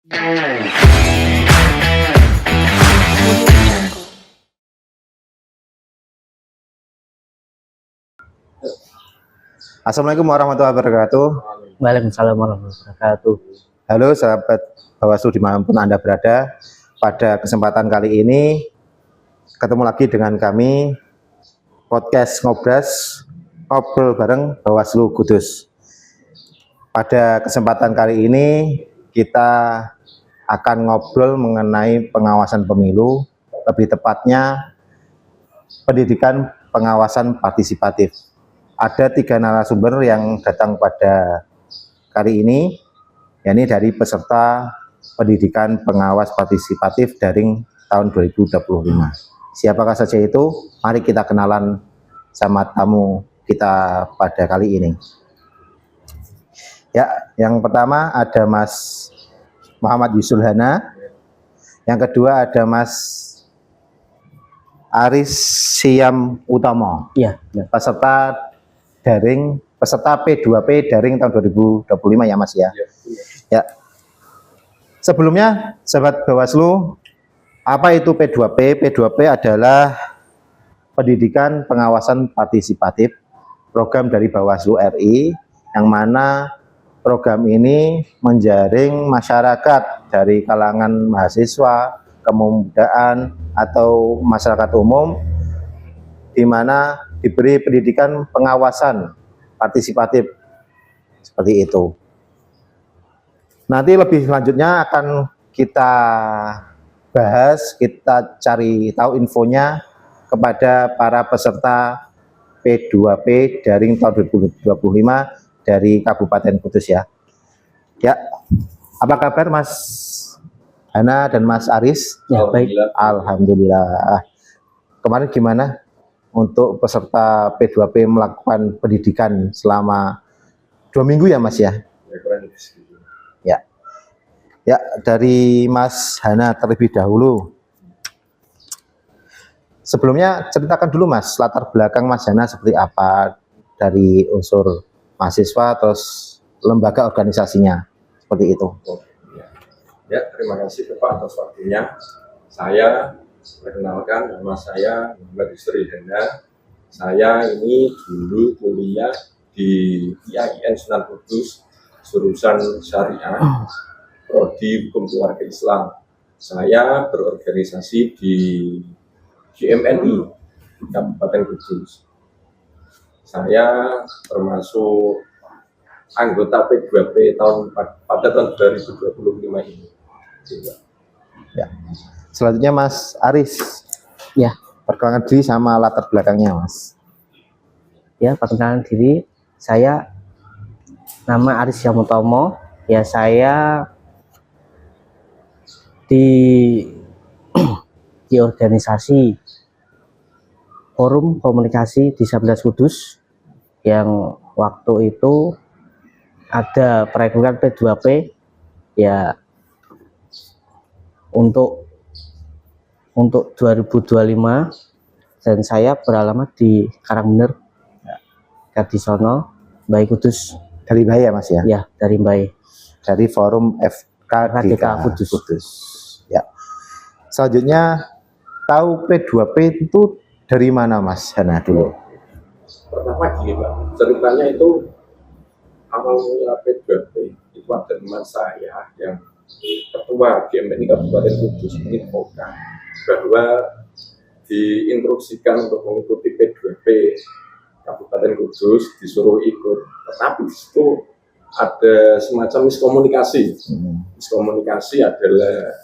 Assalamualaikum warahmatullahi wabarakatuh. Waalaikumsalam warahmatullahi wabarakatuh. Halo sahabat Bawaslu dimanapun Anda berada. Pada kesempatan kali ini ketemu lagi dengan kami podcast Ngobras, ngobrol bareng Bawaslu Kudus. Pada kesempatan kali ini kita akan ngobrol mengenai pengawasan pemilu, lebih tepatnya pendidikan pengawasan partisipatif. Ada 3 narasumber yang datang pada kali ini, yakni dari peserta pendidikan pengawas partisipatif daring tahun 2025. Siapakah saja itu? Mari kita kenalan sama tamu kita pada kali ini. Ya, yang pertama ada Mas Muhammad Yusulhana. Yang kedua ada Mas Aris Siam Utomo. Iya, peserta P2P daring tahun 2025 ya Mas ya. Ya. Sebelumnya sahabat Bawaslu, apa itu P2P? P2P adalah pendidikan pengawasan partisipatif, program dari Bawaslu RI, yang mana program ini menjaring masyarakat dari kalangan mahasiswa, kemudaan atau masyarakat umum, di mana diberi pendidikan pengawasan partisipatif seperti itu. Nanti lebih lanjutnya akan kita bahas, kita cari tahu infonya kepada para peserta P2P daring tahun 2025 dari Kabupaten Kudus ya. Ya, apa kabar Mas Hana dan Mas Aris? Ya, baik. Alhamdulillah. Kemarin gimana untuk peserta P2P melakukan pendidikan selama 2 minggu ya Mas ya? Ya. Ya, dari Mas Hana terlebih dahulu. Sebelumnya ceritakan dulu Mas, latar belakang Mas Hana seperti apa, dari unsur mahasiswa terus lembaga organisasinya, seperti itu. Ya, terima kasih Bapak atas waktunya. Saya perkenalkan, nama saya Muhammad Yusulhana. Saya ini dulu kuliah di IAIN Sunan Kudus, jurusan Syariah, prodi Hukum Keluarga Islam. Saya berorganisasi di GMNI Kabupaten Kudus. Saya termasuk anggota P2P pada tahun 2025 ini. Ya. Selanjutnya Mas Aris. Ya. Perkenalkan diri sama latar belakangnya Mas. Ya, perkenalkan diri. Saya nama Aris Siam Utomo. Ya, saya di organisasi Forum Komunikasi Disabilitas Kudus yang waktu itu ada perekrutan P2P ya untuk 2025, dan saya beralamat di Karangbener, Kadisono, Mbae Kudus. Dari Mbae ya Mas ya? Ya, dari Mbae. Dari Forum FKDK Kudus. Ya. Selanjutnya, tahu P2P itu dari mana Mas Hana dulu? Pertama gini Pak, ceritanya itu awal mula P2P itu ada teman saya yang ketua GMNI Kabupaten Kudus menginfokan bahwa diinstruksikan untuk mengikuti P2P Kabupaten Kudus, disuruh ikut, tetapi itu ada semacam miskomunikasi. Miskomunikasi adalah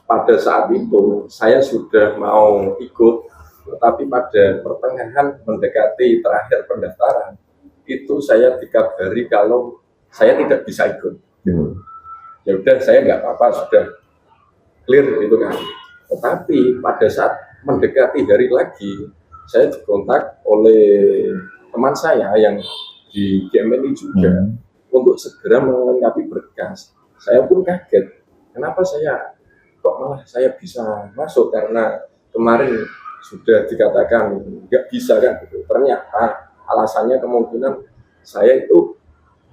pada saat itu saya sudah mau ikut, tetapi pada pertengahan mendekati terakhir pendaftaran itu saya dikabari kalau saya tidak bisa ikut. Ya udah, saya nggak apa-apa, sudah clear gitu kan. Tetapi pada saat mendekati hari lagi, saya dikontak oleh teman saya yang di GMNI juga untuk segera melengkapi berkas. Saya pun kaget, kenapa kok malah saya bisa masuk, karena kemarin sudah dikatakan nggak bisa kan gitu. Ternyata alasannya kemungkinan saya itu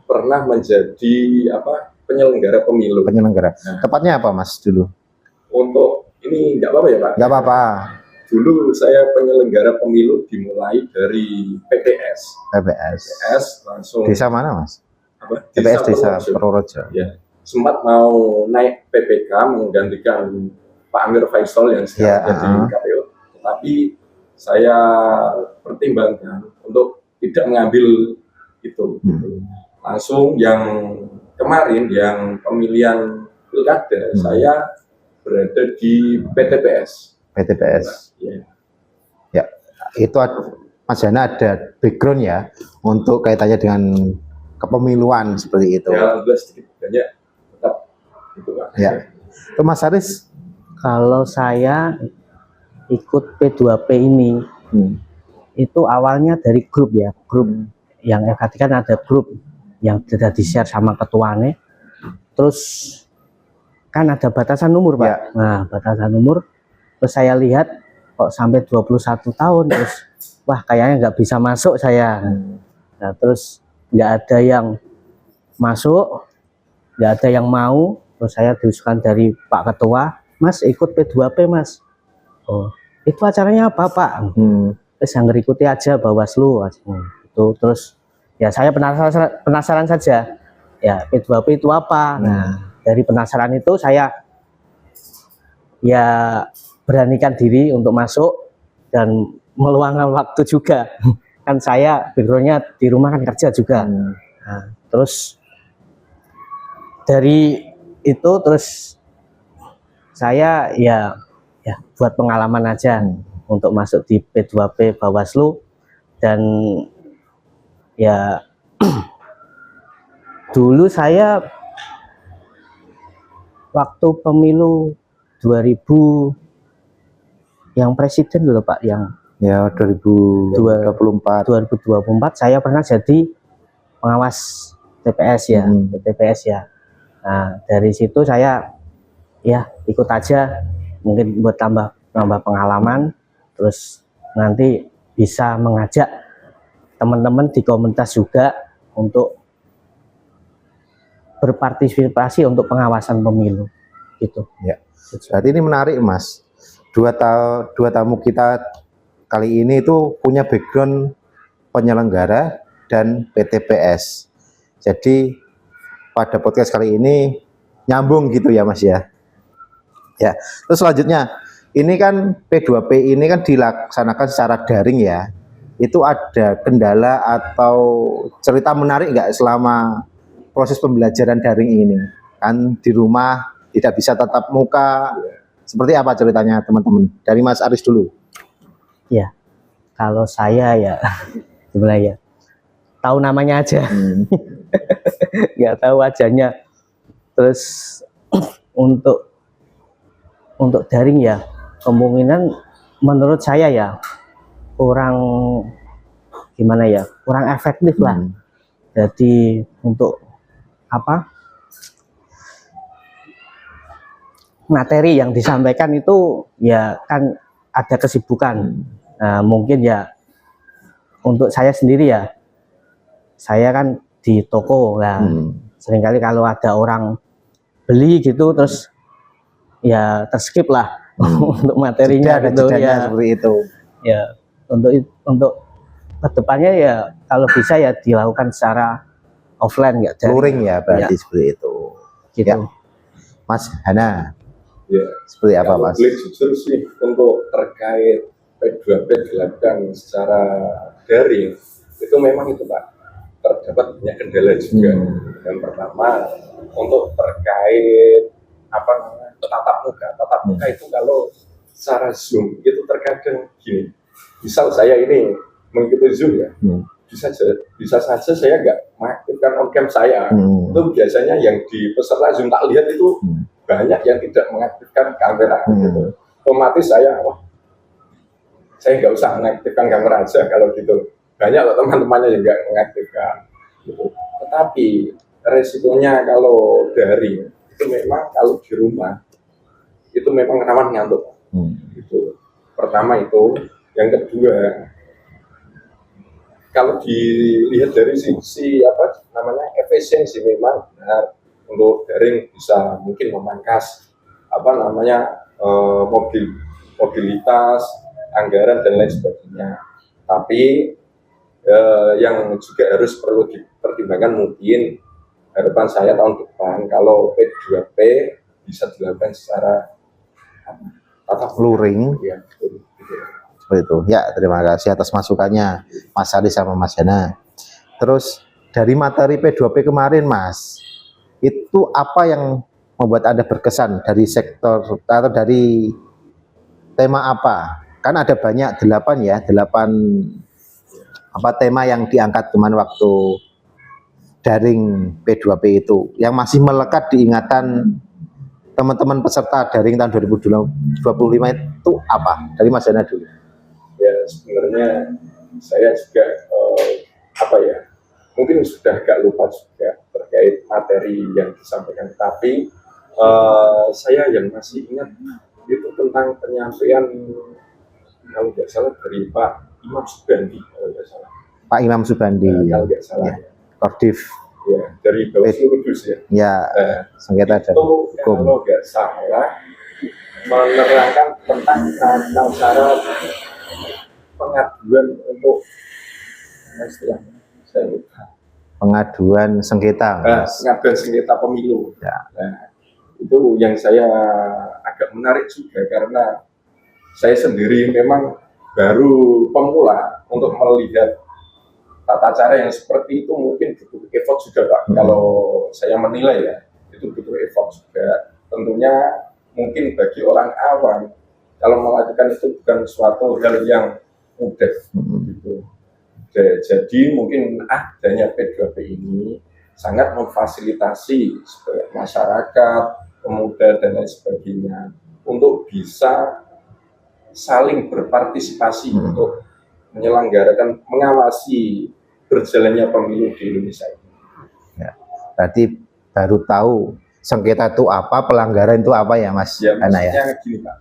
pernah menjadi penyelenggara pemilu. Penyelenggara. Nah. Tepatnya apa Mas dulu? Untuk ini nggak apa-apa ya Pak? Nggak apa-apa. Dulu saya penyelenggara pemilu dimulai dari PPS. PPS langsung. Desa mana Mas? Apa? PPS Desa Purworejo. Ya. Sempat mau naik PPK menggantikan Pak Amir Faisal yang sekarang jadi KPU. Tetapi saya pertimbangkan untuk tidak mengambil itu. Langsung yang kemarin yang pemilihan pilkada saya berada di PTPS. Ya. Ya, itu Mas Jana ada background ya untuk kaitannya dengan kepemiluan seperti itu. Ya, sedikit banyak tetap itu Pak. Ya. Itu Mas Haris? Kalau saya ikut P2P ini, itu awalnya dari grup ya, grup yang FKT kan ada grup yang sudah di-share sama ketuanya, terus kan ada batasan umur Pak. Ya. Nah, batasan umur, terus saya lihat kok sampai 21 tahun, terus wah kayaknya nggak bisa masuk saya. Nah, terus nggak ada yang masuk, nggak ada yang mau, terus saya diusulkan dari Pak Ketua, Mas ikut P2P Mas. Oh, itu acaranya apa Pak? Terus yang ngikuti aja Bawaslu itu. Terus ya saya penasaran saja ya P2P itu apa. Nah, dari penasaran itu saya ya beranikan diri untuk masuk dan meluangkan waktu juga. Kan saya backgroundnya di rumah kan kerja juga. Nah, terus dari itu terus saya ya buat pengalaman aja untuk masuk di P2P Bawaslu. Dan ya dulu saya waktu pemilu 2000 yang presiden dulu Pak, yang ya 2024 saya pernah jadi pengawas TPS ya, TPS ya. Nah, dari situ saya ya ikut aja, mungkin buat tambah pengalaman, terus nanti bisa mengajak teman-teman di komunitas juga untuk berpartisipasi untuk pengawasan pemilu gitu. Ya. Berarti ini menarik Mas. Dua tamu kita kali ini itu punya background penyelenggara dan PTPS. Jadi pada podcast kali ini nyambung gitu ya Mas ya. Ya. Terus selanjutnya ini kan P2P ini kan dilaksanakan secara daring ya. Itu ada kendala atau cerita menarik nggak selama proses pembelajaran daring ini? Kan di rumah tidak bisa tatap muka. Seperti apa ceritanya teman-teman? Dari Mas Aris dulu. Ya, kalau saya ya sebenarnya tahu namanya aja, nggak tahu wajahnya. Terus untuk daring ya kemungkinan menurut saya ya kurang gimana ya, kurang efektif lah. Jadi untuk apa, materi yang disampaikan itu ya kan ada kesibukan. Nah, mungkin ya untuk saya sendiri ya, saya kan di toko lah, seringkali kalau ada orang beli gitu terus ya terskip lah untuk materinya gitu ya, seperti itu ya. Untuk kedepannya ya kalau bisa ya dilakukan secara offline ya, luring ya berarti seperti itu gitu. Ya. Mas Hana ya, seperti apa Mas? Jujur sih untuk terkait P2P dilakukan secara daring itu memang itu Pak terdapat banyak kendala juga. Yang pertama untuk terkait apa namanya tatap muka itu kalau secara Zoom itu terkadang gini, misal saya ini mengikuti Zoom ya, bisa saja saya nggak mengaktifkan on cam saya. Itu biasanya yang di peserta Zoom tak lihat itu banyak yang tidak mengaktifkan kamera gitu. Otomatis saya nggak usah mengaktifkan kamera aja kalau gitu. Banyak loh teman-temannya yang nggak mengaktifkan gitu. Tetapi resikonya kalau daring itu memang kalau di rumah itu memang rawan ngantuk. Itu pertama itu. Yang kedua, kalau dilihat dari sisi apa namanya efisiensi memang benar untuk daring bisa mungkin memangkas mobilitas, anggaran dan lain sebagainya. Tapi yang juga harus perlu dipertimbangkan mungkin harapan saya tahun depan kalau P2P bisa dilakukan secara luring. Ya, gitu. Seperti itu. Ya, terima kasih atas masukannya Mas Ari sama Mas Yana. Terus dari materi P2P kemarin Mas, itu apa yang membuat Anda berkesan dari sektor atau dari tema apa? Kan ada banyak, 8 tema yang diangkat kemarin waktu daring P2P itu yang masih melekat di ingatan teman-teman peserta daring tahun 2025 itu apa? Dari Mas Yana dulu. Ya sebenarnya saya juga mungkin sudah agak lupa juga terkait materi yang disampaikan, tapi saya yang masih ingat itu tentang penyampaian kalau nggak salah dari Pak Imam Subandi kalau nggak salah. Pak Imam Subandi. Kalau nggak salah. Ya. Kordif. Ya, dari Bawaslu Kudus ya. Ya. Sengketa dan hukum. Kalau nggak salah menerangkan tentang tata cara pengaduan untuk istilahnya saya lupa. Pengaduan sengketa. Pengaduan sengketa pemilu. Ya. Nah, itu yang saya agak menarik juga karena saya sendiri memang baru pemula untuk melihat tata cara yang seperti itu mungkin butuh effort juga Pak. Kalau saya menilai ya itu butuh effort juga. Tentunya mungkin bagi orang awam kalau melakukan itu bukan suatu hal yang mudah gitu. Jadi mungkin adanya P2P ini sangat memfasilitasi masyarakat, pemuda dan lain sebagainya untuk bisa saling berpartisipasi untuk menyelenggarakan, mengawasi berjalannya pemilu di Indonesia ini. Ya, berarti baru tahu sengketa itu apa, pelanggaran itu apa ya Mas? Ya, maksudnya gini Pak,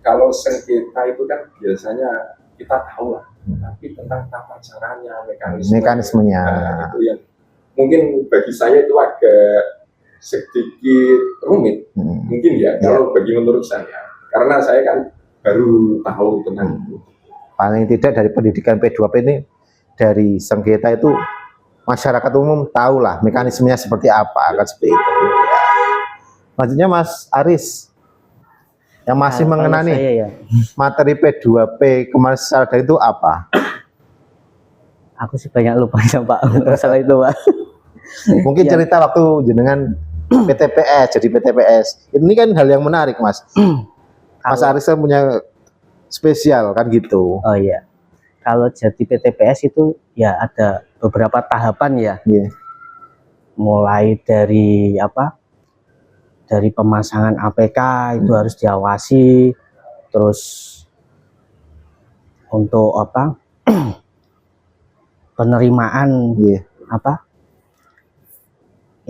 kalau sengketa itu kan biasanya kita tahu lah, tapi tentang tata caranya, mekanismenya. Nah, itu yang mungkin bagi saya itu agak sedikit rumit, mungkin ya, kalau bagi menurut saya, karena saya kan baru tahu tentang itu. Paling tidak dari pendidikan P2P ini, dari sengketa itu masyarakat umum tahu lah mekanismenya seperti apa, kan seperti itu. Maksudnya Mas Aris yang masih mengenai materi P2P kemarin secara dari itu apa? Aku sih banyak lupa ya Pak masalah itu Pak. Mungkin cerita waktu jenengan PTPS, jadi PTPS. Ini kan hal yang menarik Mas. Mas Aris kan punya spesial kan gitu. Oh iya. Kalau jadi PTPS itu ya ada beberapa tahapan ya. Yeah. Mulai dari apa? Dari pemasangan APK itu harus diawasi. Terus untuk apa? Penerimaan apa?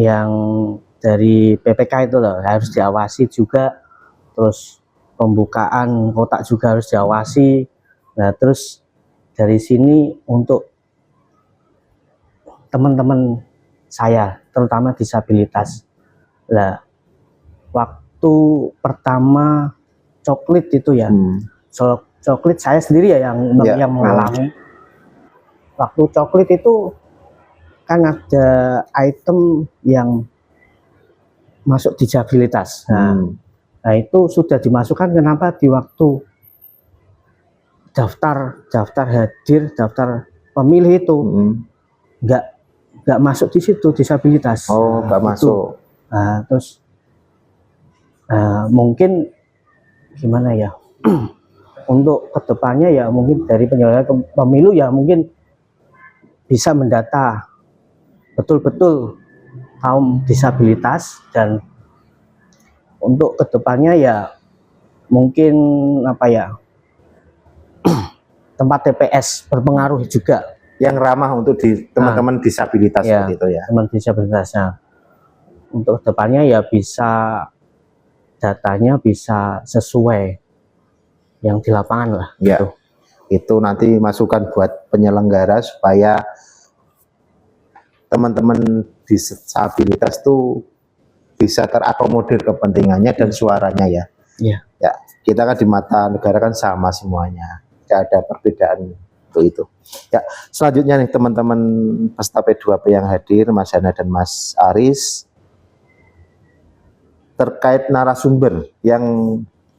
Yang dari PPK itu loh harus diawasi juga. Terus pembukaan kotak juga harus diawasi. Nah, terus dari sini untuk teman-teman saya, terutama disabilitas. Nah, waktu pertama coklit itu ya, coklit saya sendiri ya yang mengalami. Waktu coklit itu kan ada item yang masuk disabilitas. Nah, itu sudah dimasukkan, kenapa di waktu daftar hadir, daftar pemilih itu nggak masuk di situ disabilitas. Oh, nggak masuk. Nah, terus mungkin gimana ya untuk kedepannya ya mungkin dari penyelenggara pemilu ya mungkin bisa mendata betul-betul kaum disabilitas, dan untuk kedepannya ya mungkin apa ya tempat TPS berpengaruh juga yang ramah untuk teman-teman disabilitas ya, gitu ya. Teman disabilitasnya. Untuk kedepannya ya bisa datanya bisa sesuai yang di lapangan lah. Ya. Gitu. Itu nanti masukan buat penyelenggara supaya teman-teman disabilitas tuh bisa terakomodir kepentingannya dan suaranya ya. Iya. Ya, kita kan di mata negara kan sama semuanya, tidak ada perbedaan untuk itu. Ya, selanjutnya nih teman-teman peserta P2P yang hadir, Mas Hana dan Mas Aris, terkait narasumber yang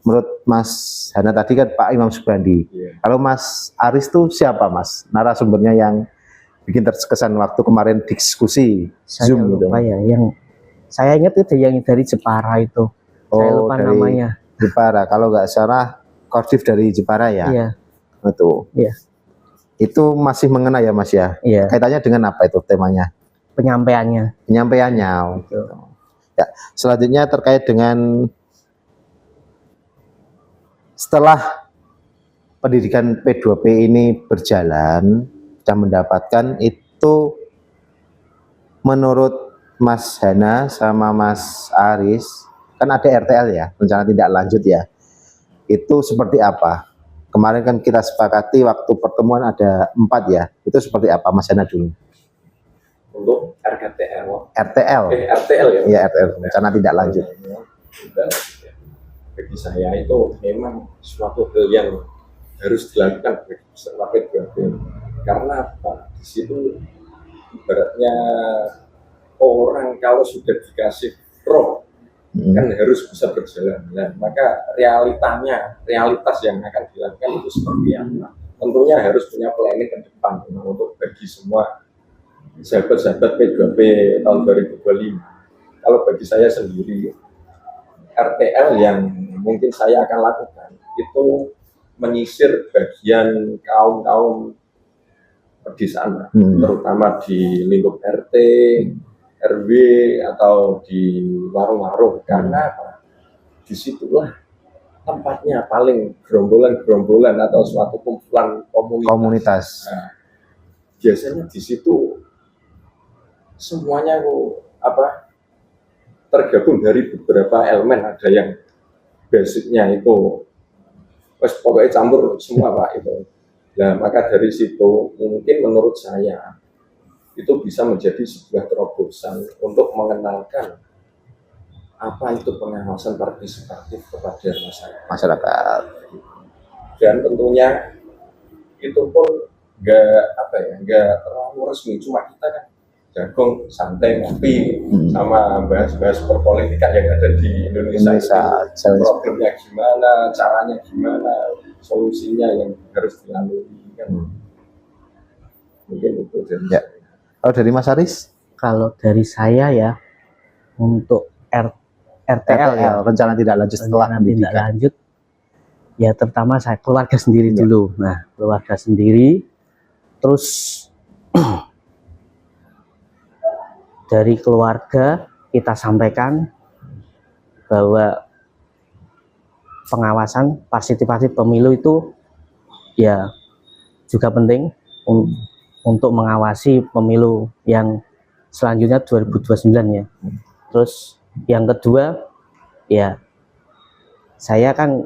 menurut Mas Hana tadi kan Pak Imam Subandi. Iya. Kalau Mas Aris tuh siapa Mas narasumbernya yang bikin terkesan waktu kemarin diskusi Saya Zoom gitu? lupa ya, yang saya ingat itu yang dari Jepara itu. Saya Oh, lupa dari namanya. Jepara. Kalau nggak salah Kordif dari Jepara ya. Iya, Betul. iya, Itu masih mengena ya Mas ya. iya. Kaitannya dengan apa itu temanya? Penyampaiannya. Penyampaiannya. Gitu. Ya, selanjutnya terkait dengan setelah pendidikan P2P ini berjalan dan mendapatkan itu, menurut Mas Hana sama Mas Aris, kan ada RTL ya, rencana tindak lanjut ya, itu seperti apa? Kemarin kan kita sepakati waktu pertemuan ada 4 ya, itu seperti apa Mas Hana dulu? Untuk RKTL, RTL, RTL ya. ya RTL, rencana tindak lanjut. Bagi saya itu memang suatu hal yang harus dilakukan bagi peserta P2P. Karena apa? Di situ ibaratnya orang kalau sudah dikasih roh kan harus bisa berjalan. Nah, maka realitas yang akan dilakukan itu seperti apa? Tentunya harus punya planning ke depan untuk bagi semua sahabat-sahabat P2P tahun 2025. Kalau bagi saya sendiri, RTL yang mungkin saya akan lakukan itu menyisir bagian kaum pedesaan, terutama di lingkup RT, RW atau di warung-warung, karena apa? Disitulah tempatnya paling gerombolan atau suatu kumpulan komunitas. Nah, biasanya di situ semuanya tergabung dari beberapa elemen. Ada yang basicnya itu pokoknya campur semua Pak itu. Nah, maka dari situ mungkin menurut saya itu bisa menjadi sebuah terobosan untuk mengenalkan apa itu pengawasan partisipatif kepada masyarakat. Dan tentunya itu pun nggak terlalu resmi, cuma kita kan jagung santai ngopi sama bahas-bahas perpolitikan yang ada di Indonesia. Problemnya gimana, caranya gimana, solusinya yang harus dilalui kan. Mungkin itu ya. Kalau dari Mas Aris? Kalau dari saya ya, untuk RTL ya, rencana tidak lanjut setelah tidak lanjut ya, terutama saya keluarga sendiri dulu. Nah, keluarga sendiri, terus dari keluarga kita sampaikan bahwa pengawasan partisipatif pemilu itu ya juga penting untuk mengawasi pemilu yang selanjutnya 2029 ya. Terus yang kedua ya, saya kan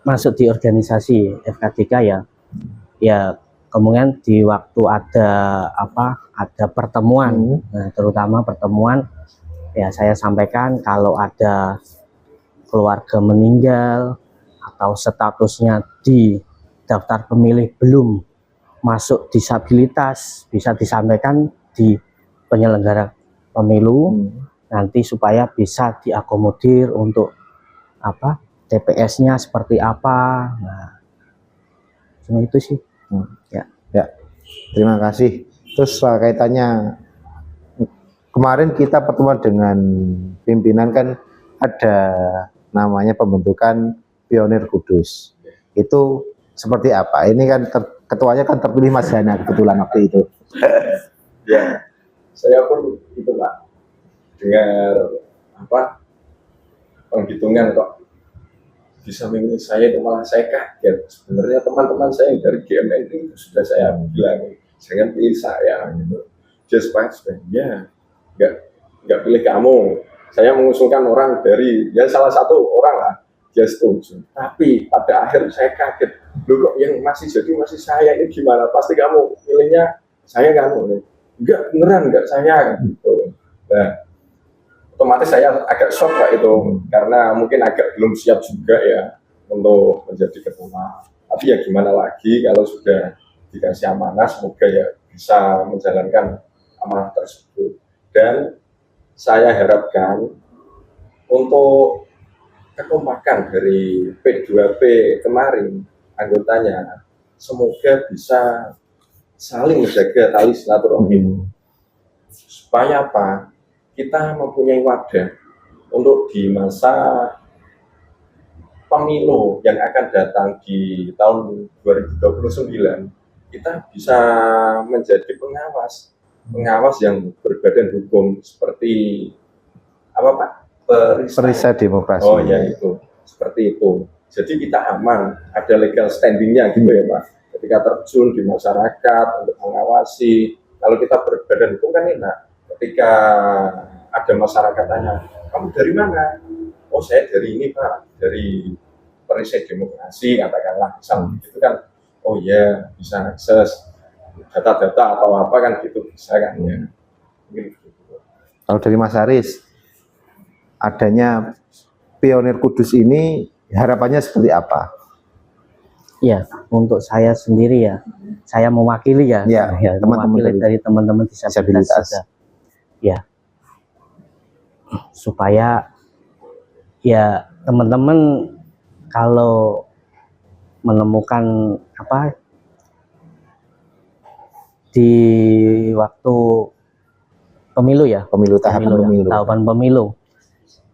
masuk di organisasi FK3 ya kemudian di waktu ada pertemuan, nah, terutama pertemuan ya, saya sampaikan kalau ada keluarga meninggal atau statusnya di daftar pemilih belum masuk disabilitas, bisa disampaikan di penyelenggara pemilu nanti supaya bisa diakomodir untuk TPS-nya seperti apa. Nah, cuma itu sih. Ya, terima kasih. Terus kaitannya kemarin kita pertemuan dengan pimpinan kan ada namanya pembentukan Pionir Kudus. Itu seperti apa? Ini kan ketuanya kan terpilih Mas Hana kebetulan waktu itu. Ya, saya pun itu Pak, dengar penghitungan kok bisa memilih saya, itu malah saya kaget. Sebenarnya teman-teman saya yang dari GMN itu sudah saya bilang jangan pilih saya gitu. Just ya nggak pilih kamu. Saya mengusulkan orang dari salah satu orang lah, dia setuju. Tapi pada akhir saya kaget, loh kok yang masih saya ini gimana? Pasti kamu pilihnya saya kan? Enggak, beneran enggak saya gitu. Nah, otomatis saya agak shock Pak itu, karena mungkin agak belum siap juga ya untuk menjadi ketua. Tapi ya gimana lagi kalau sudah dikasih amanah, semoga ya bisa menjalankan amanah tersebut. Dan saya harapkan untuk kekompakan dari P2P kemarin anggotanya, semoga bisa saling menjaga tali silaturahim. Supaya apa? Kita mempunyai wadah untuk di masa pemilu yang akan datang di tahun 2029, kita bisa menjadi pengawas yang berbadan hukum seperti apa Pak? Perisai demokrasi. Oh ya itu, seperti itu. Jadi kita aman, ada legal standingnya gitu ya Pak. Ketika terjun di masyarakat untuk mengawasi, kalau kita berbadan hukum kan enak. Ketika ada masyarakat tanya, kamu dari mana? Oh saya dari ini Pak, dari Perisai Demokrasi katakanlah, misal gitu kan. Oh ya bisa akses data-data atau apa kan gitu bisa kan ya. Mungkin gitu. Kalau dari Mas Haris, adanya Pionir Kudus ini harapannya seperti apa? Ya, untuk saya sendiri ya, saya mewakili ya, Ya, teman-teman mewakili dari teman-teman disabilitas juga. Ya, supaya ya teman-teman kalau menemukan apa di waktu pemilu ya, Tahapan ya, pemilu. tahapan pemilu.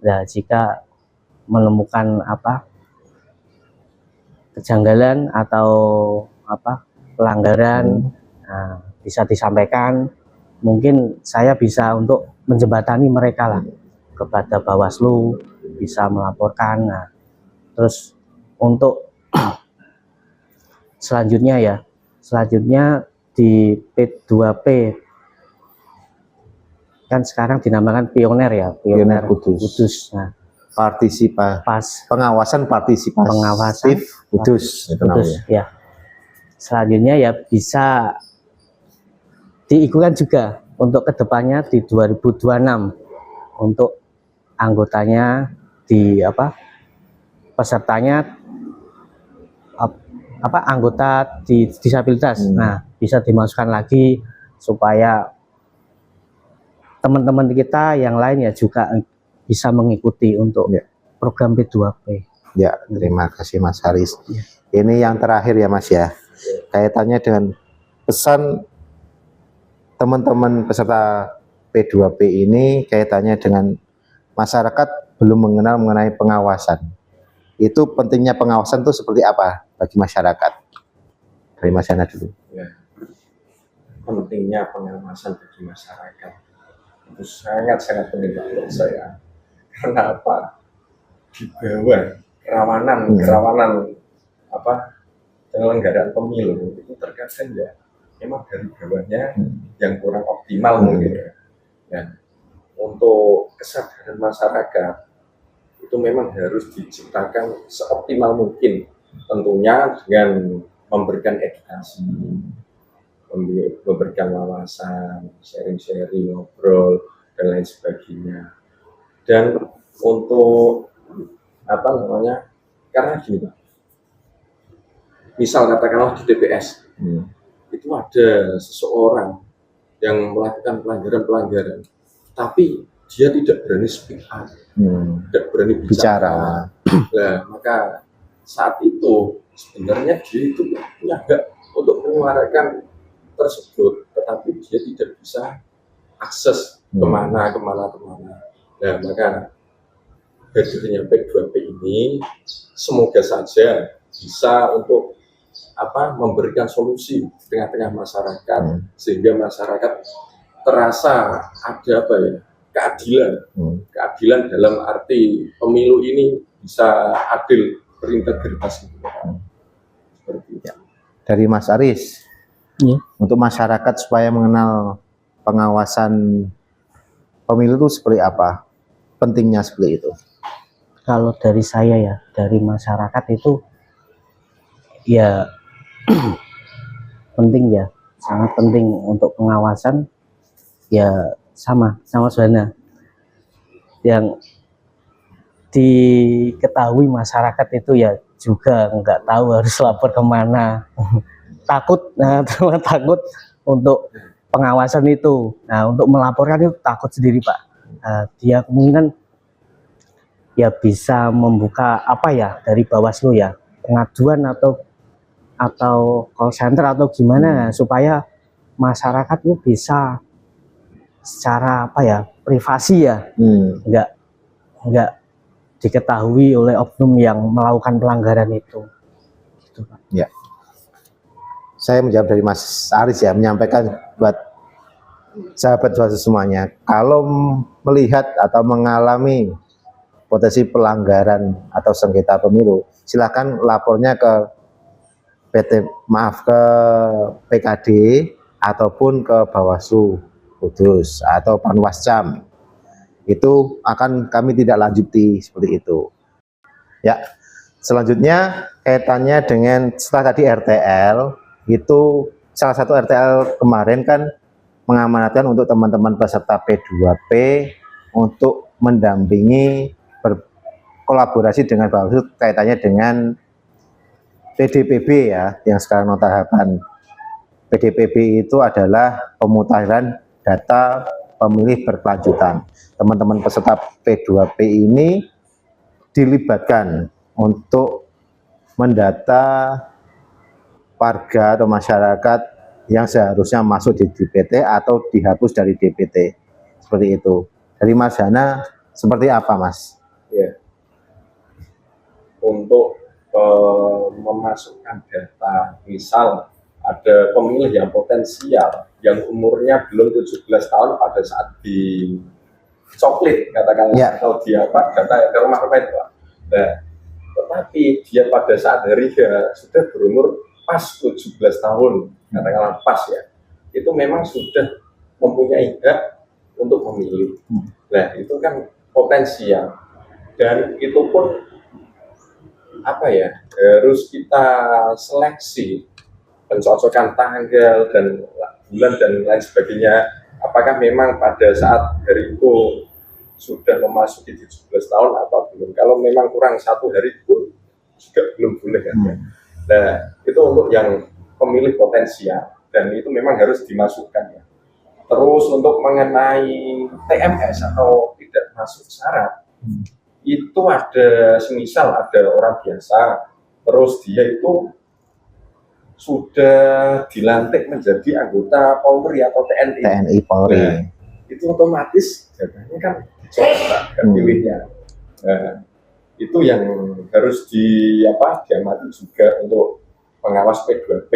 Nah, jika menemukan apa kejanggalan atau apa pelanggaran, nah, bisa disampaikan. Mungkin saya bisa untuk menjembatani mereka lah kepada Bawaslu, bisa melaporkan. Nah, terus untuk selanjutnya di P2P kan sekarang dinamakan Pioner ya, Pioner Kudus. Nah, pengawasan partisipatif Kudus, ya. Selanjutnya ya bisa diikutkan juga untuk kedepannya di 2026 untuk anggotanya di pesertanya anggota di disabilitas. Nah, bisa dimasukkan lagi supaya teman-teman kita yang lain ya juga bisa mengikuti untuk program P2P. Ya, terima kasih Mas Haris. Ini yang terakhir ya Mas ya, kaitannya dengan pesan teman-teman peserta P2P ini, kaitannya dengan masyarakat belum mengenal mengenai pengawasan. Itu pentingnya pengawasan itu seperti apa bagi masyarakat? Dari Mas Yana dulu. Ya. Pentingnya pengawasan bagi masyarakat itu sangat penting menurut saya. Kenapa? Di bawah kerawanan penyelenggaraan pemilu itu terkadang ya memang dari bawahnya yang kurang optimal mungkin ya. Ya. Untuk kesadaran masyarakat itu memang harus diciptakan seoptimal mungkin, tentunya dengan memberikan edukasi, memberikan wawasan, sharing-sharing, ngobrol dan lain sebagainya. Dan untuk karena gini Pak, misal katakanlah di TPS itu ada seseorang yang melakukan pelanggaran, tapi dia tidak berani speak up, tidak berani bicara. Nah, maka saat itu sebenarnya dia itu punya hak untuk menyuarakan tersebut, tetapi dia tidak bisa akses kemana. Nah, maka hadirnya P2P ini semoga saja bisa untuk memberikan solusi di tengah-tengah masyarakat, sehingga masyarakat terasa ada keadilan dalam arti pemilu ini bisa adil, berintegritas. Seperti itu. Dari Mas Aris, untuk masyarakat supaya mengenal pengawasan pemilu itu seperti apa? Pentingnya seperti itu. Kalau dari saya ya, dari masyarakat itu ya penting ya, sangat penting untuk pengawasan ya, sama Suhana. yang diketahui masyarakat itu ya juga nggak tahu harus lapor kemana. Takut, nah takut untuk pengawasan itu. Nah untuk melaporkan itu takut sendiri Pak. Nah, dia kemungkinan ya bisa membuka apa ya dari Bawaslu ya, pengaduan atau call center atau gimana supaya masyarakat itu bisa secara apa ya privasi ya, nggak diketahui oleh oknum yang melakukan pelanggaran itu. Gitu, Pak. Ya. Saya menjawab dari Mas Aris ya, menyampaikan buat sahabat Bawaslu semuanya, kalau melihat atau mengalami potensi pelanggaran atau sengketa pemilu, silakan lapornya ke ke PKD ataupun ke Bawaslu Kudus atau Panwascam. Itu akan kami tidak lanjuti seperti itu. Ya, selanjutnya kaitannya dengan setelah tadi RTL, itu salah satu RTL kemarin kan mengamanatkan untuk teman-teman peserta P2P untuk mendampingi berkolaborasi dengan Bawaslu kaitannya dengan PDPB ya, yang sekarang tahapan PDPB itu adalah pemutahiran data pemilih berkelanjutan. Teman-teman peserta P2P ini dilibatkan untuk mendata warga atau masyarakat yang seharusnya masuk di DPT atau dihapus dari DPT. Seperti itu. Dari Mas Hana, seperti apa Mas? Ya. Untuk memasukkan data, misal ada pemilih yang potensial, yang umurnya belum 17 tahun pada saat di coklit, katakanlah, Ya. atau dia apa, data rumah itu. Nah, tetapi dia pada saat hari ya sudah berumur pas 17 tahun, katakanlah pas ya, itu memang sudah mempunyai hak untuk memilih. Nah, itu kan potensial, dan itu pun apa ya, harus kita seleksi, pencocokan tanggal dan bulan dan lain sebagainya. Apakah memang pada saat hari itu sudah memasuki 17 tahun atau belum? Kalau memang kurang 1 hari pun juga belum boleh kan? Nah, itu untuk yang pemilih potensial, dan itu memang harus dimasukkan ya. Terus untuk mengenai TMS atau tidak masuk syarat, itu ada, semisal ada orang biasa, terus dia itu sudah dilantik menjadi anggota Polri atau TNI. TNI Polri. Nah, itu otomatis datanya kan dicopot kan pilihnya. Nah, itu yang harus diamati juga untuk pengawas P2P,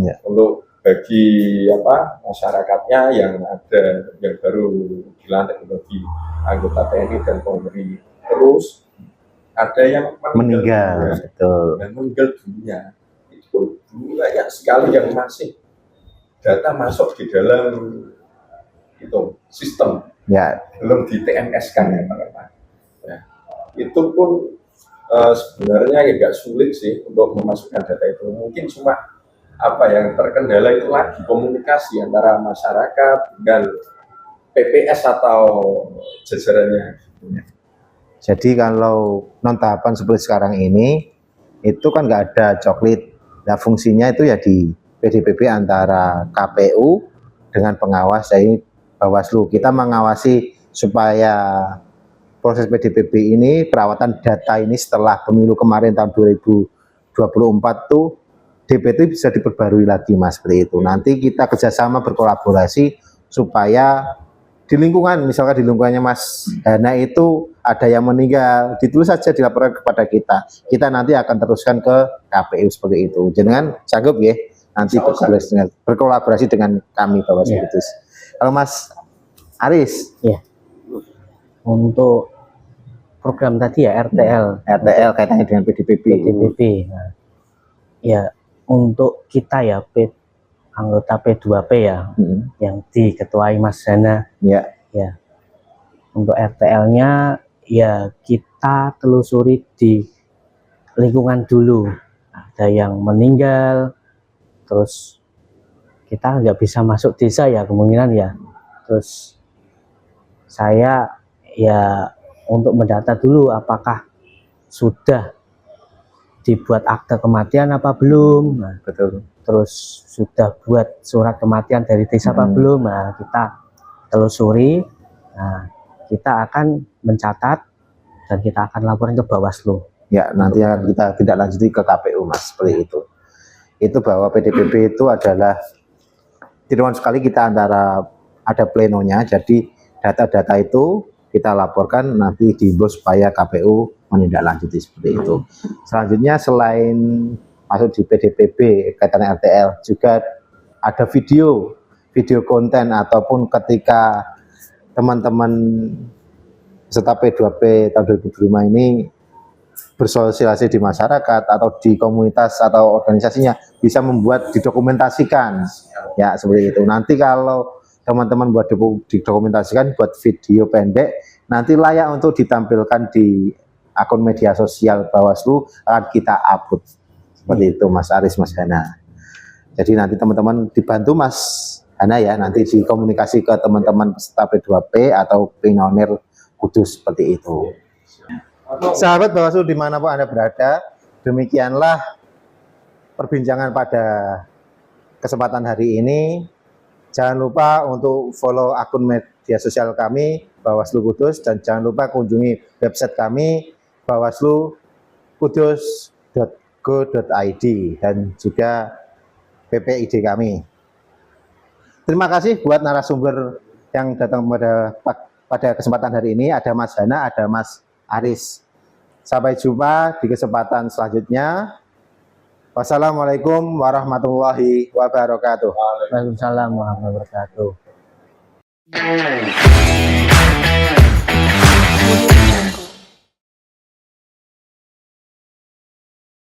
Ya. untuk bagi masyarakatnya yang ada yang baru dilantik menjadi anggota TNI dan Polri. Terus ada yang Meninggal, betul. dan meninggal dunia, itu banyak sekali yang masih data masuk di dalam itu sistem, Ya, belum di TMS kan ya Pak. Ya, itu pun sebenarnya agak sulit sih untuk memasukkan data itu. Mungkin cuma yang terkendala itu lagi komunikasi antara masyarakat dengan PPS atau jajarannya. jadi kalau non tahapan seperti sekarang ini, itu kan nggak ada coklit. Nah, fungsinya itu ya di PDPB antara KPU dengan pengawas dari Bawaslu. Kita mengawasi supaya proses PDPB ini, perawatan data ini setelah pemilu kemarin tahun 2024 tuh DPT bisa diperbarui lagi Mas, seperti itu. Nanti kita kerjasama berkolaborasi supaya di lingkungan, misalkan di lingkungannya Mas Hana itu ada yang meninggal, ditulis saja dilaporkan kepada kita. Kita nanti akan teruskan ke KPU seperti itu. Jangan sanggup ya, nanti berkolaborasi dengan kami Bawaslu Kudus. Kalau Mas Aris, Ya. Untuk program tadi ya RTL kaitannya dengan PDPB. Nah, ya untuk kita ya anggota P2P ya, yang diketuai Mas Hana. Ya. Ya. Untuk RTL-nya ya kita telusuri di lingkungan dulu. Ada yang meninggal, terus kita nggak bisa masuk desa ya kemungkinan ya. Terus saya ya untuk mendata dulu apakah sudah dibuat akte kematian apa belum. Nah, Betul. terus sudah buat surat kematian dari desa apa belum. Nah, kita telusuri. Nah, kita akan mencatat dan kita akan laporin ke Bawaslu. Ya, nanti akan kita tidak lanjuti ke KPU, Mas, seperti itu. Itu bahwa PDPP itu adalah tidak sekali kita antara ada plenonya, jadi data-data itu kita laporkan nanti dihimbau supaya KPU menindaklanjuti seperti itu. Selanjutnya selain masuk di PDPP kaitannya RTL juga ada video konten ataupun ketika teman-teman peserta P2P tahun 2005 ini bersosialisasi di masyarakat atau di komunitas atau organisasinya bisa membuat didokumentasikan ya seperti itu. Nanti kalau teman-teman buat didokumentasikan buat video pendek nanti layak untuk ditampilkan di akun media sosial Bawaslu akan kita upload seperti itu Mas Aris, Mas Hana. Jadi nanti teman-teman dibantu Mas Hana ya nanti dikomunikasi ke teman-teman peserta P2P atau pionir Kudus seperti itu. Sahabat Bawaslu dimanapun Anda berada, demikianlah perbincangan pada kesempatan hari ini. Jangan lupa untuk follow akun media sosial kami Bawaslu Kudus dan jangan lupa kunjungi website kami bawaslu-kudus.go.id dan juga PPID kami. Terima kasih buat narasumber yang datang pada kesempatan hari ini. Ada Mas Hana, ada Mas Aris. Sampai jumpa di kesempatan selanjutnya. Wassalamualaikum warahmatullahi wabarakatuh. Waalaikumsalam warahmatullahi wabarakatuh.